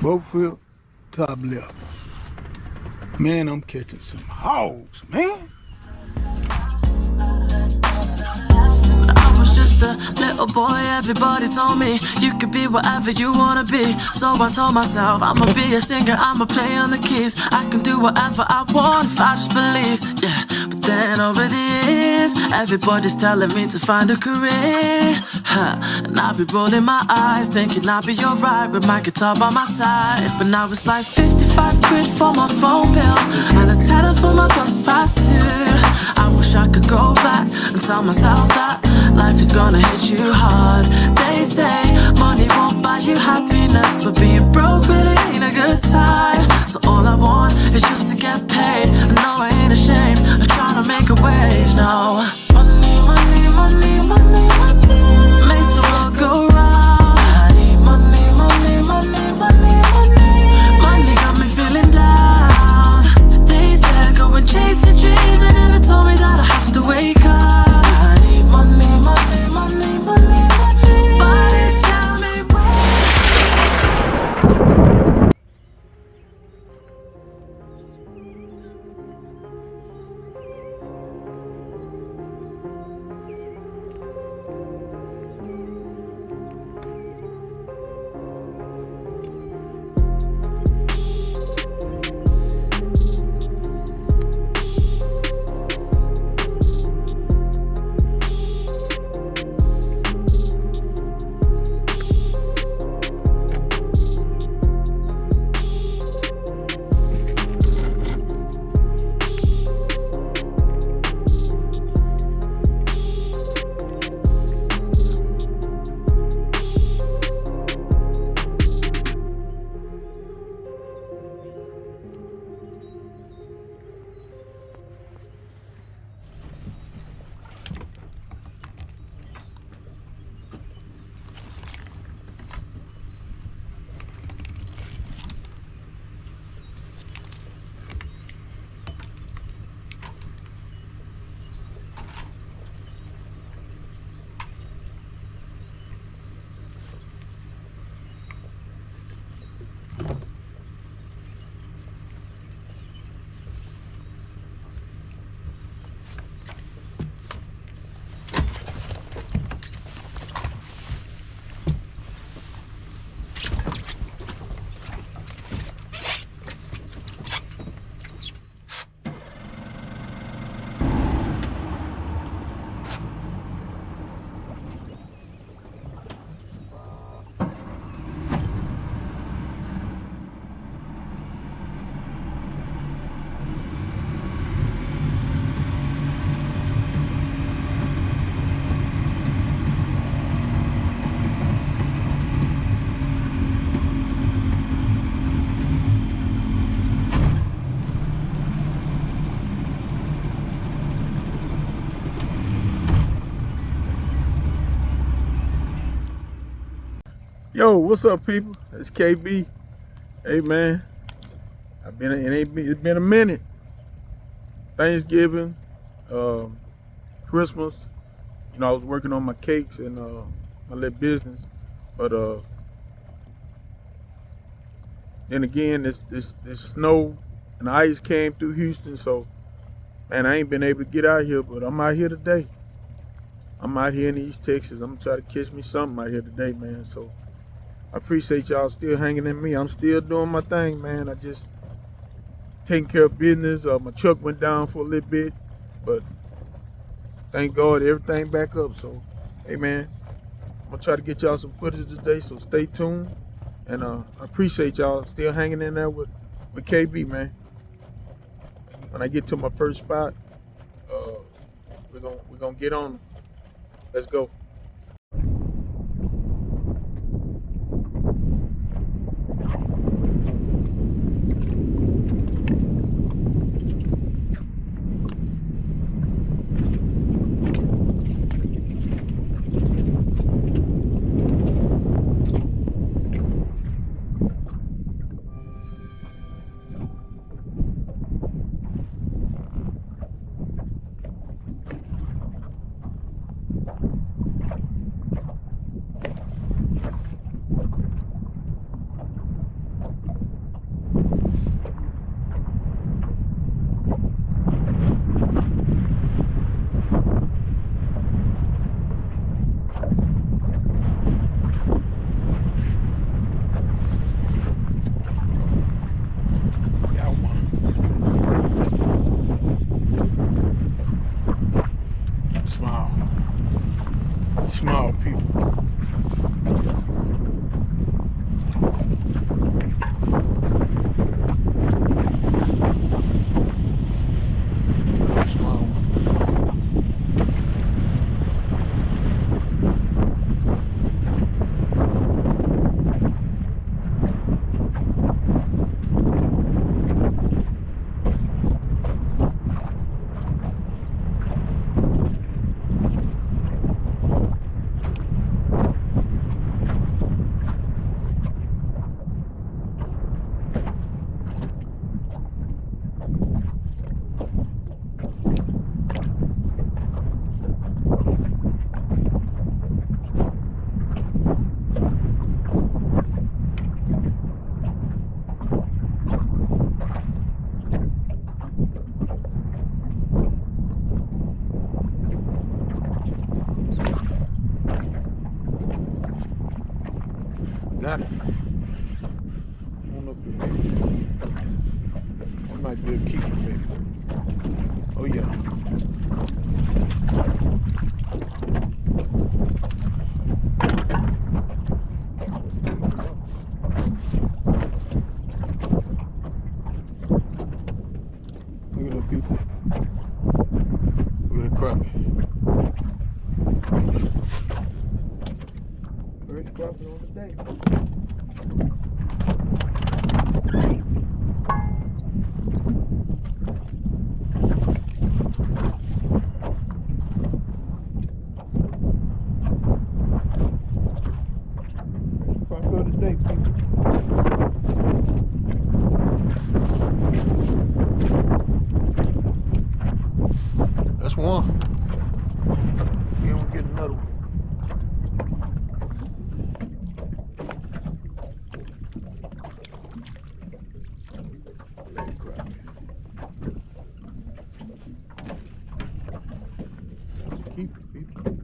Boat flip, top left. Man, I'm catching some hogs, man. I was just a little boy, everybody told me you could be whatever you wanna be. So I told myself, I'ma be a singer, I'ma play on the keys. I can do whatever I want if I just believe, yeah. But then over the years, everybody's telling me to find a career, and I'll be rolling my eyes, thinking I'll be alright with my guitar by my side. But now it's like 55 quid for my phone bill and a tenner for my bus pass too. I wish I could go back and tell myself that life is gonna hit you hard. They say money won't buy you happiness, but being broke really ain't a good time. So all I want is just to get paid, and no, I ain't ashamed of trying to make a wage. No, money, money, money, money, money makes the world go round. I need money, money, money, money, money. Money got me feeling down. They said go and chase your dreams, but never told me that I have to wake up. I need money, money, money, money, money. Somebody tell me where. Yo, what's up, people? It's KB. Hey, man. It's been a minute. Thanksgiving, Christmas. You know, I was working on my cakes and my little business, but then again, this snow and the ice came through Houston, so man, I ain't been able to get out here, but I'm out here today. I'm out here in East Texas. I'm gonna try to catch me something out here today, man. So I appreciate y'all still hanging in me. I'm still doing my thing, man. I just taking care of business. My truck went down for a little bit, but thank God everything back up. So, hey, man, I'm gonna try to get y'all some footage today. So stay tuned, and I appreciate y'all still hanging in there with KB, man. When I get to my first spot, we're gonna get on them. Let's go. on, people. Small. Got it. I don't know if it might be a keeper, baby. Oh yeah. Look at the people. Look at the crappie. First crappie on the day. That's one. Then we'll get another one. Keep it, people.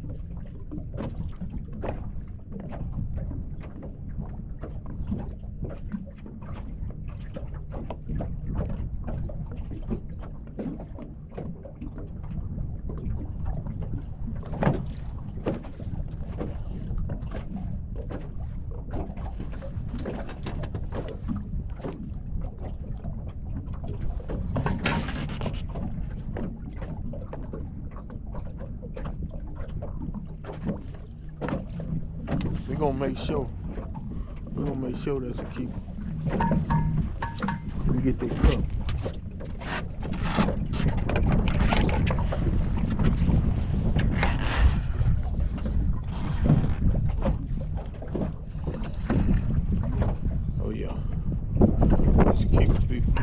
We're gonna make sure that's a keeper. We get that cup. Oh yeah. That's a keeper, people.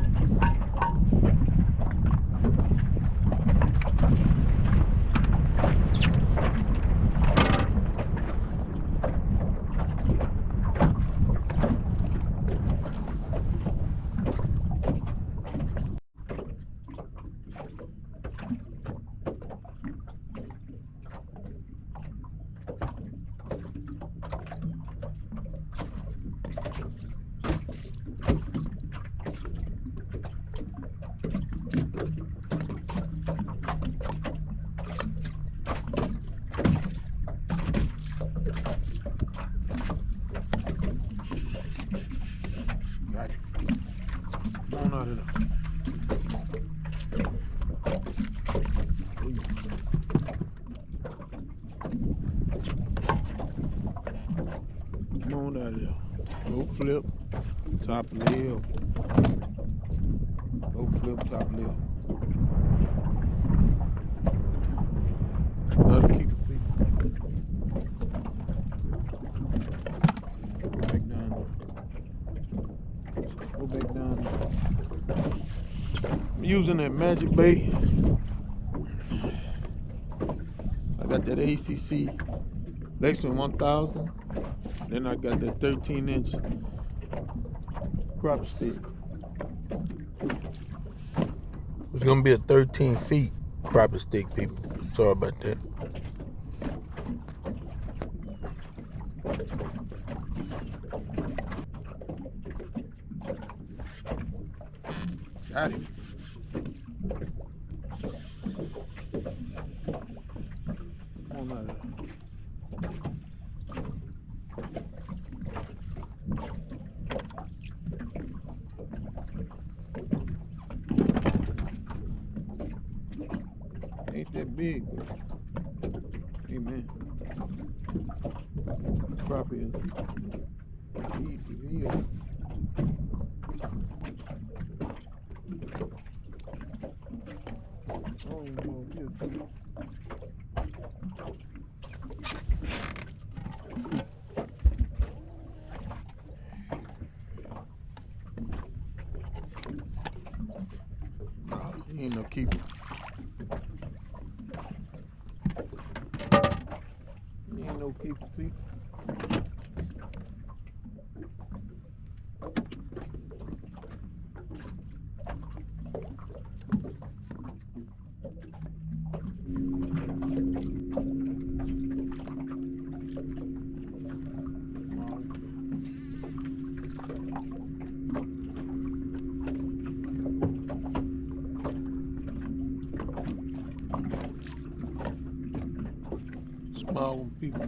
Got it. Come on out of there. Come on out of there. Go flip, top left. Go flip, top left. Another keeper, people. Go back down there. Go back down there. I'm using that Magic Bait. I got that ACC Lexington 1000. Then I got that 13-inch crop stick. It's gonna be a 13 feet crappie stick, people. Sorry about that. Got him. Come on out of there. big. Amen. Crop is easy. Oh, no, he ain't no keeper. He ain't no keeper, people. Small people.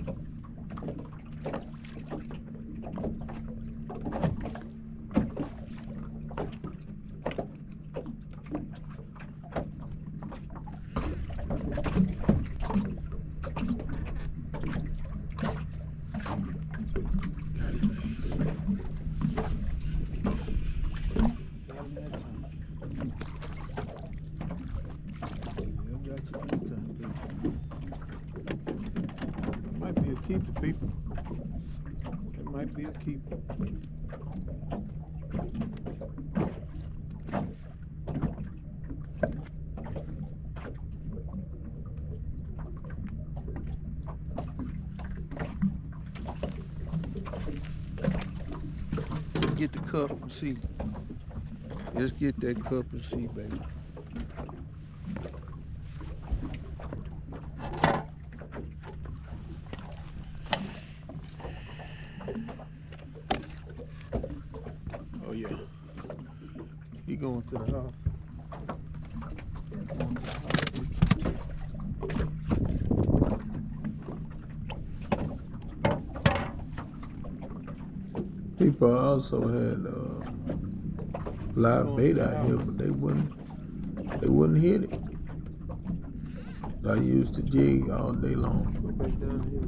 Keeper, people. It might be a keeper. Let's get the cup and see. Let's get that cup and see, baby. Oh yeah, he going to the house. People also had live bait out here, but they wouldn't hit it. I used the jig all day long. Go back down here.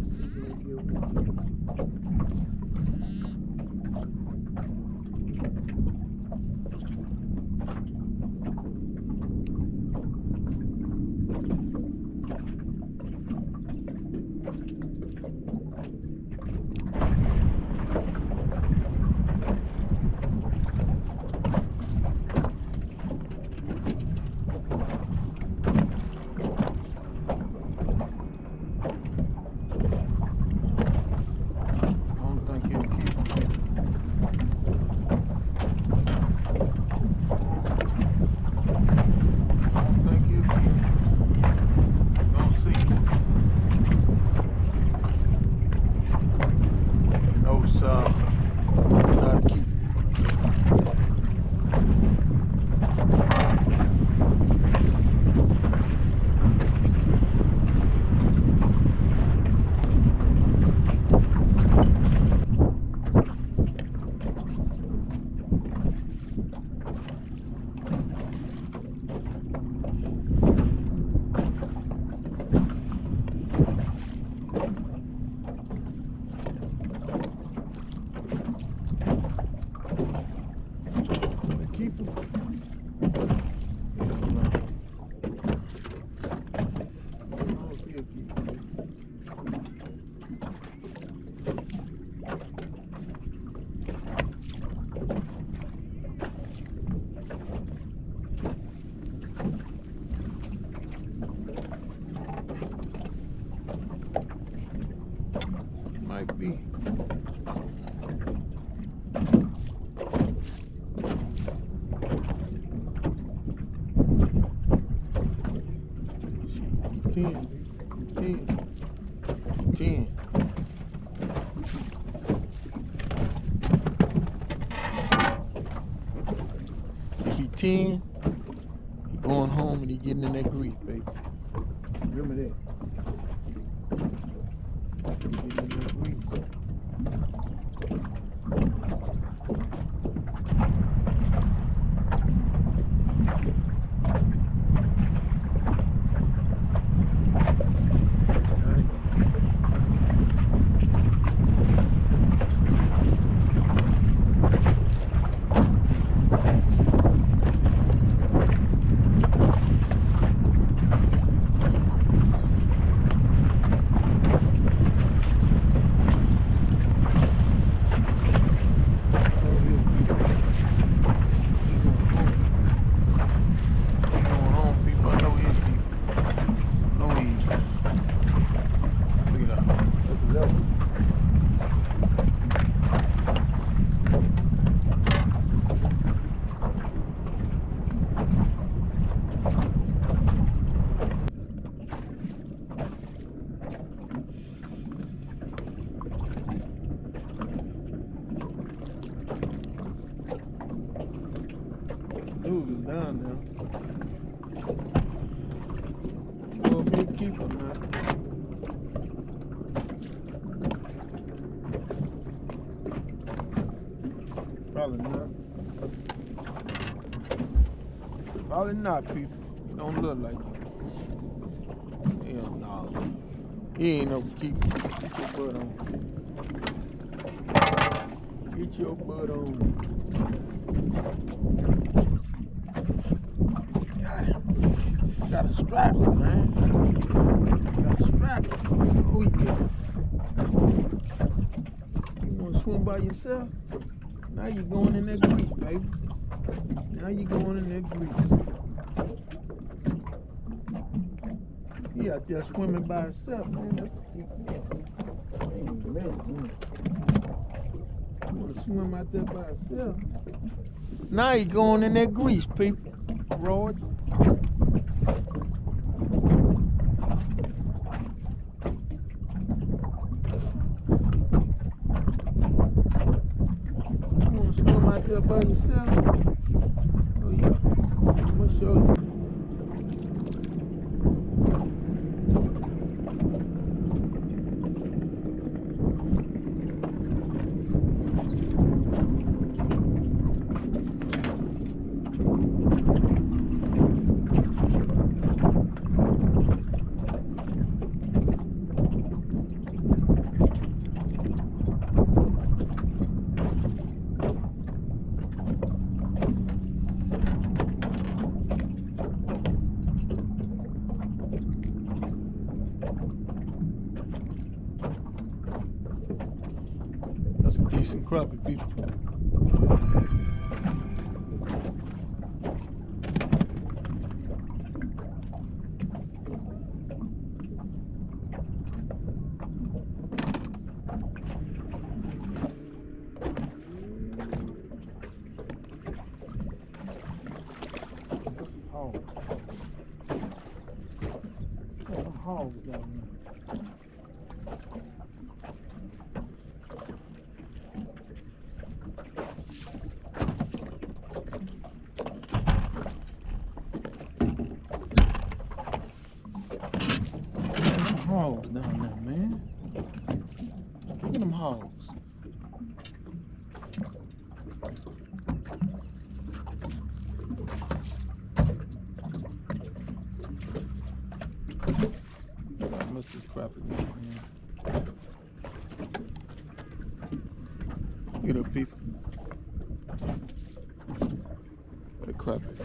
Might be. Ten. If he 10, he going home and he getting in that grease, baby. Remember that. He getting in that grease. people now. Probably not. Probably not, people. Don't look like it. Hell no. He ain't no keeper. Get your butt on. Get your butt on. Got him. Got a strappler, man. Got a strappler. Oh yeah. You wanna swim by yourself? Now you going in that grease, baby. Now you going in that grease. He out there swimming by himself, man. That's a keep. Ain't man. You wanna swim out there by himself? Now he going in that grease, people. Roger. You wanna swim out there by yourself? Oh yeah. I'm gonna show you. That's a decent crappie, people. Hogs down there. Hogs down there, man. Look at them hogs. I must be crapping, man. Look at them people. What a crappie.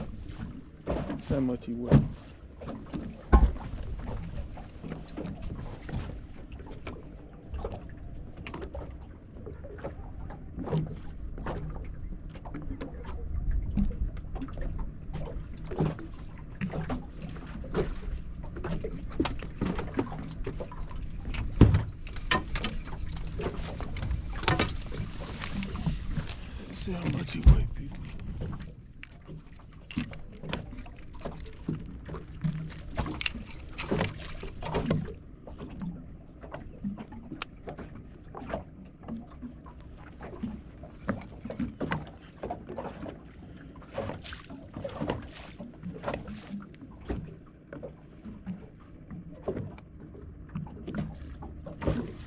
That's how much he weighs. See how much he weighs, people.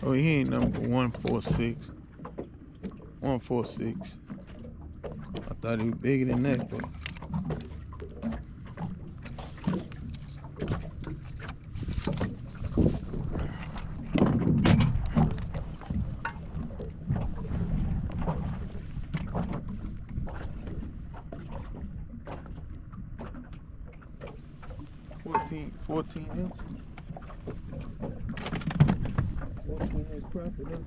Oh, he ain't number 146. 146. I thought he was bigger than that, but fourteen inches. 14 inch crappie there.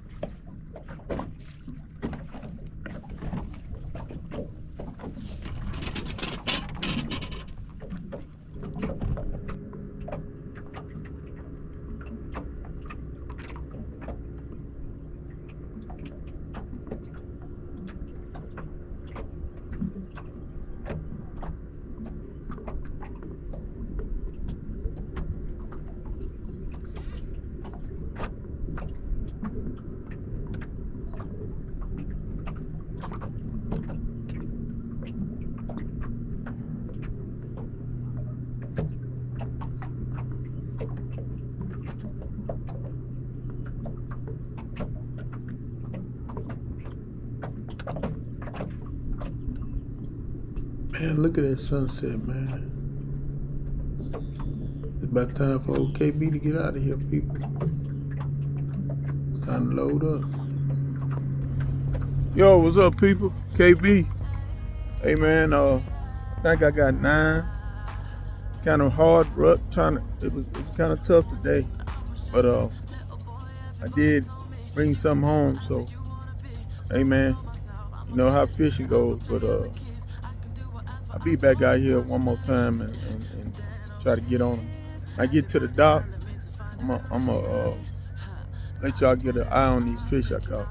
Man, look at that sunset, man. It's about time for old KB to get out of here, people. It's time to load up. Yo, what's up, people? KB. Hey, man, I think I got 9. Kind of hard, it was kind of tough today. But I did bring something home, so, hey, man, you know how fishing goes, but I'll be back out here one more time and try to get on them. When I get to the dock, I'm gonna let y'all get an eye on these fish I caught.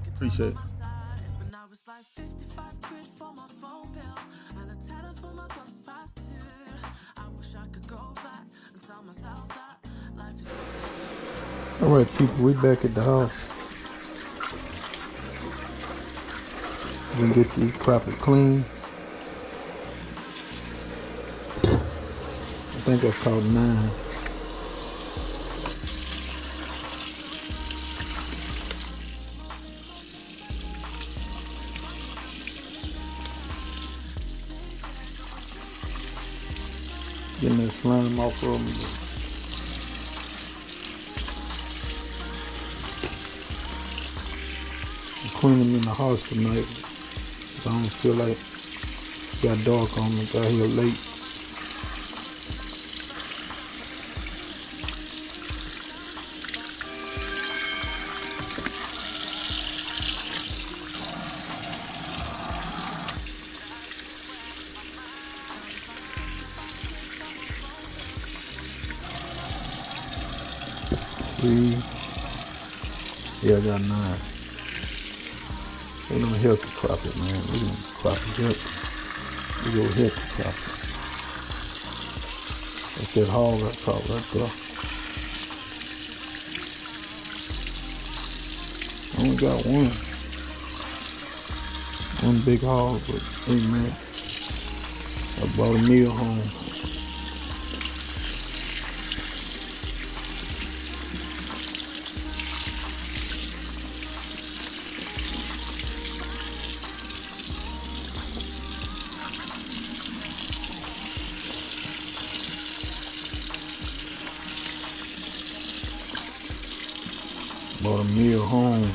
Appreciate it. All right, people, we back at the house. We get these crappie clean. I think I caught 9. Getting that slime off of them. I'm cleaning in the house tonight. I don't feel like it got dark on me. Got here late. Yeah, I got 9. Ain't no healthy crappie, man. Look at them crappie healthy. We go healthy crappie. That's that hog I caught right there. I only got one big hog, but hey, man, I brought a meal home. Brought a meal home.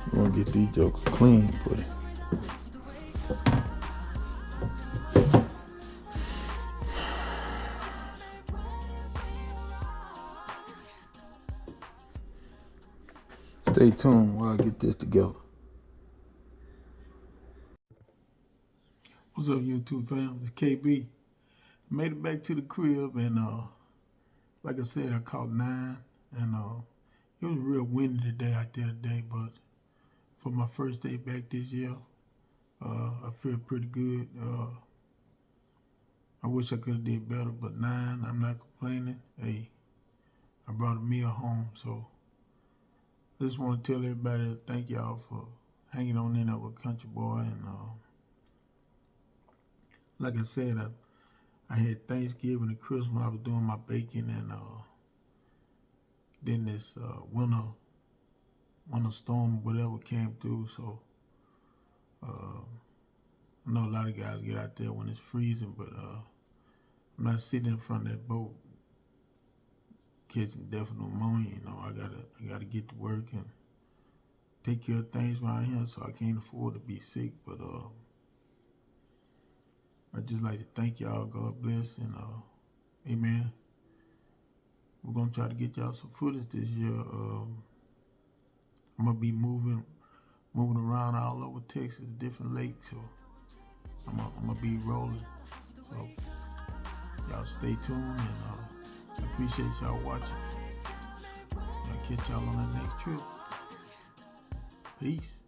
I'm gonna get these jokers clean for it. Stay tuned while I get this together. What's up, YouTube fam? It's KB. Made it back to the crib, and like I said, I caught 9, and it was real windy today out there today, but for my first day back this year, I feel pretty good. I wish I could have did better, but 9, I'm not complaining. Hey, I brought a meal home, so I just want to tell everybody thank y'all for hanging on in there with Country Boy. And like I said, I had Thanksgiving and Christmas. I was doing my baking, and then this winter storm, whatever, came through. So I know a lot of guys get out there when it's freezing, but I'm not sitting in front of that boat catching death of pneumonia. You know, I gotta get to work and take care of things around here, so I can't afford to be sick. But I'd just like to thank y'all. God bless, and amen. We're gonna try to get y'all some footage this year. I'm gonna be moving around all over Texas, different lakes, so I'm gonna be rolling. So y'all stay tuned, and I appreciate y'all watching. I'll catch y'all on the next trip. Peace.